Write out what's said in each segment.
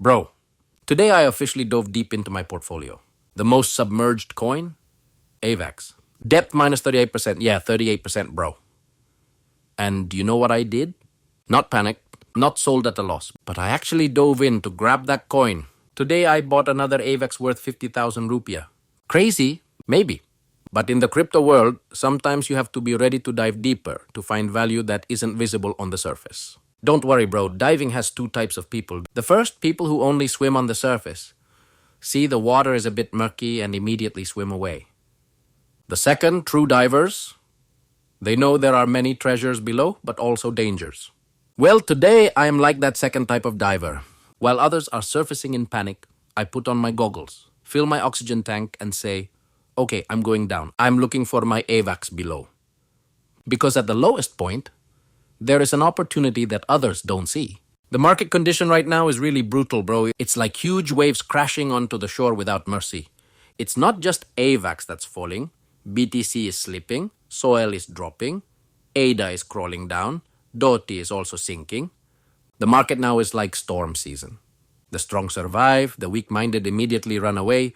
Bro, today I officially dove deep into my portfolio. The most submerged coin? AVAX. Depth minus 38%. Yeah, 38%, bro. And do you know what I did? Not panic, not sold at a loss, but I actually dove in to grab that coin. Today I bought another AVAX worth 50,000 rupiah. Crazy? Maybe. But in the crypto world, sometimes you have to be ready to dive deeper to find value that isn't visible on the surface. Don't worry, bro. Diving has two types of people. The first, people who only swim on the surface. See the water is a bit murky and immediately swim away. The second, true divers. They know there are many treasures below, but also dangers. Well, today I am like that second type of diver. While others are surfacing in panic, I put on my goggles, fill my oxygen tank, and say, okay, I'm going down. I'm looking for my AVAX below. Because at the lowest point, there is an opportunity that others don't see. The market condition right now is really brutal, bro. It's like huge waves crashing onto the shore without mercy. It's not just AVAX that's falling. BTC is slipping, Soil is dropping, ADA is crawling down, DOTI is also sinking. The market now is like storm season. The strong survive, the weak-minded immediately run away,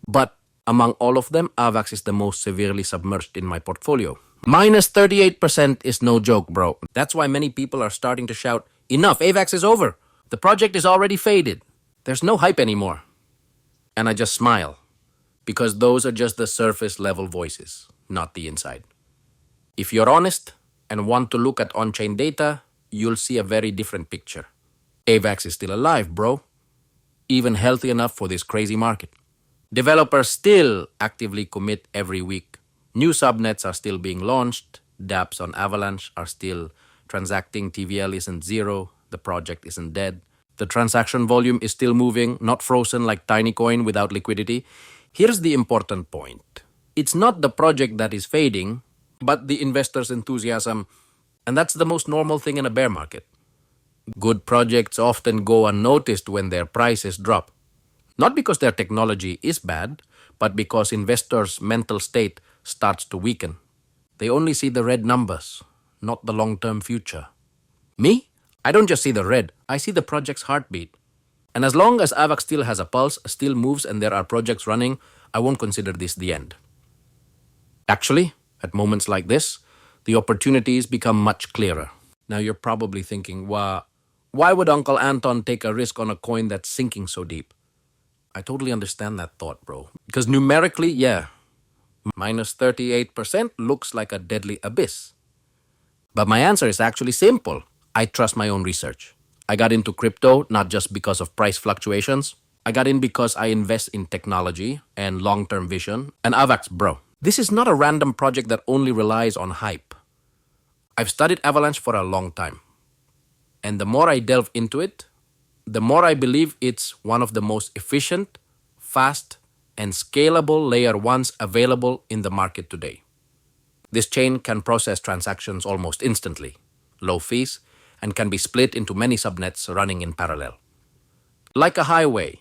but among all of them, AVAX is the most severely submerged in my portfolio. Minus 38% is no joke, bro. That's why many people are starting to shout, enough, AVAX is over. The project is already faded. There's no hype anymore. And I just smile, because those are just the surface-level voices, not the inside. If you're honest and want to look at on-chain data, you'll see a very different picture. AVAX is still alive, bro. Even healthy enough for this crazy market. Developers still actively commit every week. New subnets are still being launched. dApps on Avalanche are still transacting. TVL isn't zero. The project isn't dead. The transaction volume is still moving, not frozen like TinyCoin without liquidity. Here's the important point. It's not the project that is fading, but the investors' enthusiasm, and that's the most normal thing in a bear market. Good projects often go unnoticed when their prices drop. Not because their technology is bad, but because investors' mental state starts to weaken. They only see the red numbers, not the long-term future. Me? I don't just see the red, I see the project's heartbeat. And as long as AVAX still has a pulse, still moves, and there are projects running, I won't consider this the end. Actually, at moments like this, the opportunities become much clearer. Now you're probably thinking, why would Uncle Anton take a risk on a coin that's sinking so deep? I totally understand that thought, bro. Because numerically, yeah, minus 38% looks like a deadly abyss. But my answer is actually simple. I trust my own research. I got into crypto not just because of price fluctuations. I got in because I invest in technology and long-term vision. And AVAX, bro, this is not a random project that only relies on hype. I've studied Avalanche for a long time. And the more I delve into it, the more I believe it's one of the most efficient, fast, and scalable layer 1s available in the market today. This chain can process transactions almost instantly, low fees, and can be split into many subnets running in parallel. Like a highway,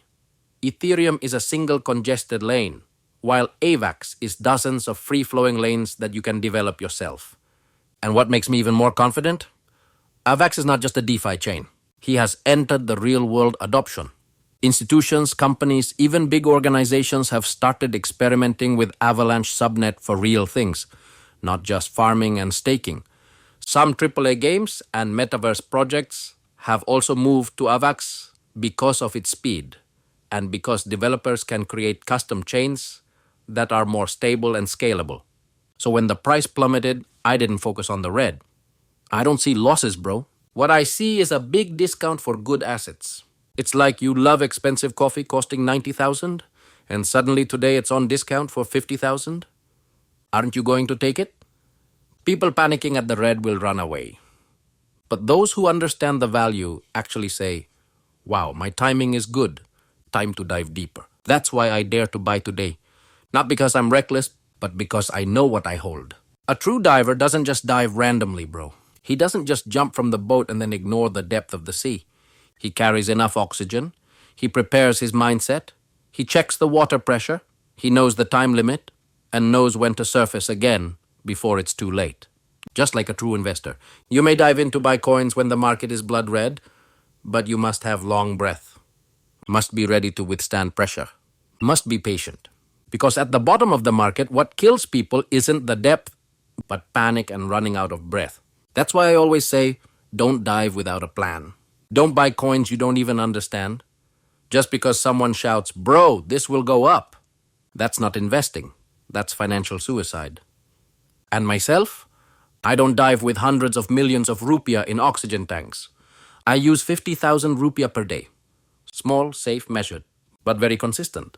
Ethereum is a single congested lane, while AVAX is dozens of free-flowing lanes that you can develop yourself. And what makes me even more confident? AVAX is not just a DeFi chain. He has entered the real-world adoption. Institutions, companies, even big organizations have started experimenting with Avalanche subnet for real things, not just farming and staking. Some AAA games and metaverse projects have also moved to AVAX because of its speed and because developers can create custom chains that are more stable and scalable. So when the price plummeted, I didn't focus on the red. I don't see losses, bro. What I see is a big discount for good assets. It's like you love expensive coffee costing 90,000 and suddenly today it's on discount for 50,000. Aren't you going to take it? People panicking at the red will run away. But those who understand the value actually say, wow, my timing is good. Time to dive deeper. That's why I dare to buy today. Not because I'm reckless, but because I know what I hold. A true diver doesn't just dive randomly, bro. He doesn't just jump from the boat and then ignore the depth of the sea. He carries enough oxygen. He prepares his mindset. He checks the water pressure. He knows the time limit and knows when to surface again before it's too late. Just like a true investor. You may dive in to buy coins when the market is blood red, but you must have long breath. must be ready to withstand pressure, must be patient. Because at the bottom of the market, what kills people isn't the depth, but panic and running out of breath. That's why I always say, don't dive without a plan. Don't buy coins you don't even understand. Just because someone shouts, bro, this will go up. That's not investing. That's financial suicide. And myself? I don't dive with hundreds of millions of rupiah in oxygen tanks. I use 50,000 rupiah per day. Small, safe, measured, but very consistent.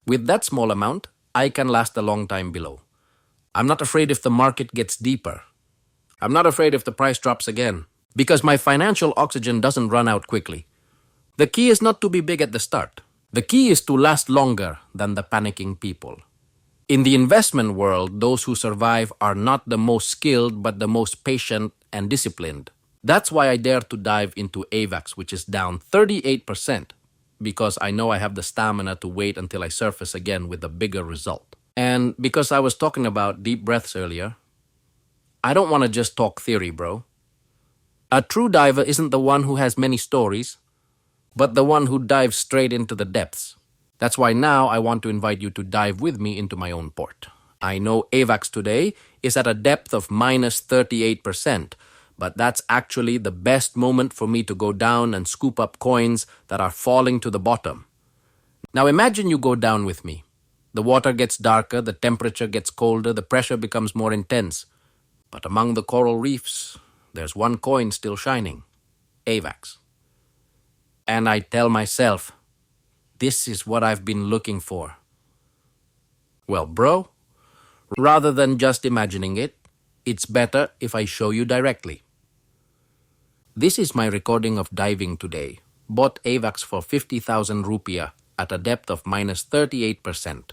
With that small amount, I can last a long time below. I'm not afraid if the market gets deeper. I'm not afraid if the price drops again, because my financial oxygen doesn't run out quickly. The key is not to be big at the start. The key is to last longer than the panicking people. In the investment world, those who survive are not the most skilled, but the most patient and disciplined. That's why I dare to dive into AVAX, which is down 38%, because I know I have the stamina to wait until I surface again with a bigger result. And because I was talking about deep breaths earlier, I don't want to just talk theory, bro. A true diver isn't the one who has many stories, but the one who dives straight into the depths. That's why now I want to invite you to dive with me into my own port. I know AVAX today is at a depth of minus 38%, but that's actually the best moment for me to go down and scoop up coins that are falling to the bottom. Now imagine you go down with me. The water gets darker, the temperature gets colder, the pressure becomes more intense. But among the coral reefs, there's one coin still shining, AVAX. And I tell myself, this is what I've been looking for. Well, bro, rather than just imagining it, it's better if I show you directly. This is my recording of diving today. Bought AVAX for 50,000 rupiah at a depth of minus 38%.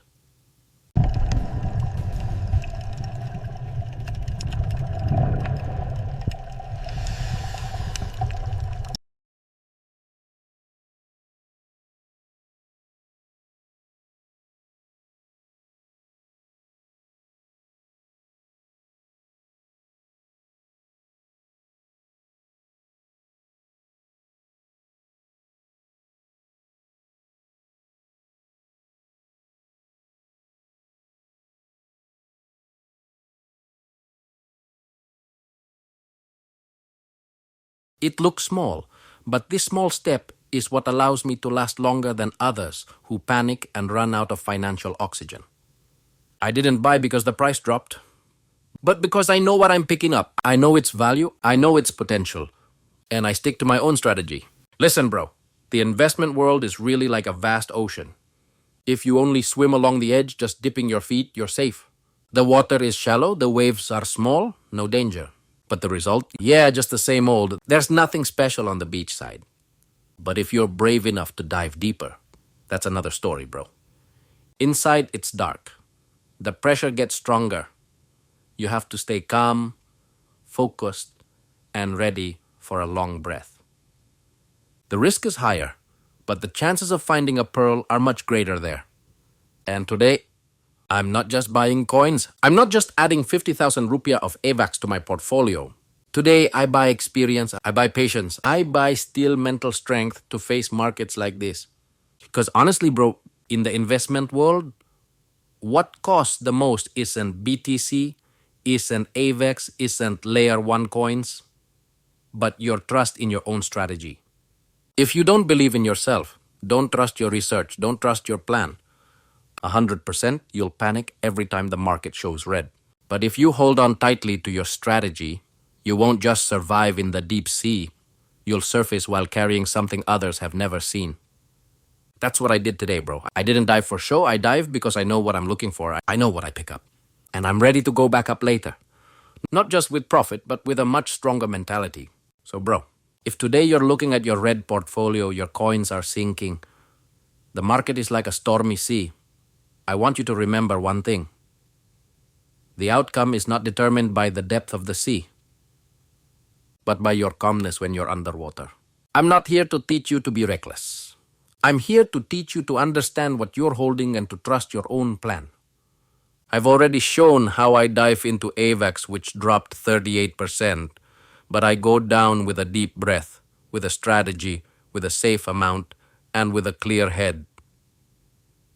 It looks small, but this small step is what allows me to last longer than others who panic and run out of financial oxygen. I didn't buy because the price dropped, but because I know what I'm picking up. I know its value, I know its potential, and I stick to my own strategy. Listen, bro, the investment world is really like a vast ocean. If you only swim along the edge, just dipping your feet, you're safe. The water is shallow, the waves are small, no danger. But the result? Yeah, just the same old. There's nothing special on the beach side. But if you're brave enough to dive deeper, that's another story, bro. Inside, it's dark. The pressure gets stronger. You have to stay calm, focused, and ready for a long breath. The risk is higher, but the chances of finding a pearl are much greater there. And today, I'm not just buying coins. I'm not just adding 50,000 rupiah of AVAX to my portfolio. Today, I buy experience, I buy patience, I buy still mental strength to face markets like this. Because honestly, bro, in the investment world, what costs the most isn't BTC, isn't AVAX, isn't layer 1 coins, but your trust in your own strategy. If you don't believe in yourself, don't trust your research, don't trust your plan, 100% you'll panic every time the market shows red. But if you hold on tightly to your strategy, you won't just survive in the deep sea, you'll surface while carrying something others have never seen. That's what I did today, bro. I didn't dive for show, I dive because I know what I'm looking for. I know what I pick up. And I'm ready to go back up later. Not just with profit, but with a much stronger mentality. So bro, if today you're looking at your red portfolio, your coins are sinking, the market is like a stormy sea, I want you to remember one thing. The outcome is not determined by the depth of the sea, but by your calmness when you're underwater. I'm not here to teach you to be reckless. I'm here to teach you to understand what you're holding and to trust your own plan. I've already shown how I dive into AVAX, which dropped 38%, but I go down with a deep breath, with a strategy, with a safe amount, and with a clear head.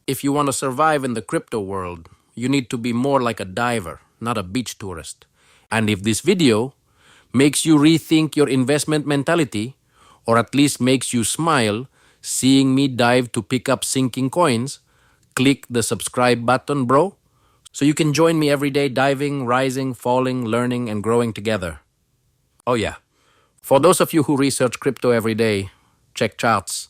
If you want to survive in the crypto world, you need to be more like a diver, not a beach tourist. And if this video makes you rethink your investment mentality, or at least makes you smile seeing me dive to pick up sinking coins, click the subscribe button, bro, so you can join me every day diving, rising, falling, learning, and growing together. Oh yeah, for those of you who research crypto every day, check charts,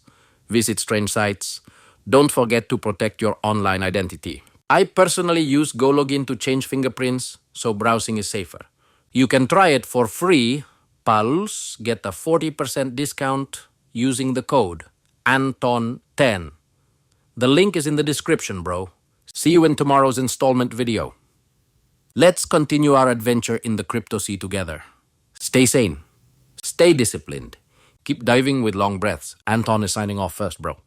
visit strange sites, don't forget to protect your online identity. I personally use GoLogin to change fingerprints, so browsing is safer. You can try it for free. Pals get a 40% discount using the code Anton10. The link is in the description, bro. See you in tomorrow's installment video. Let's continue our adventure in the crypto sea together. Stay sane. Stay disciplined. Keep diving with long breaths. Anton is signing off first, bro.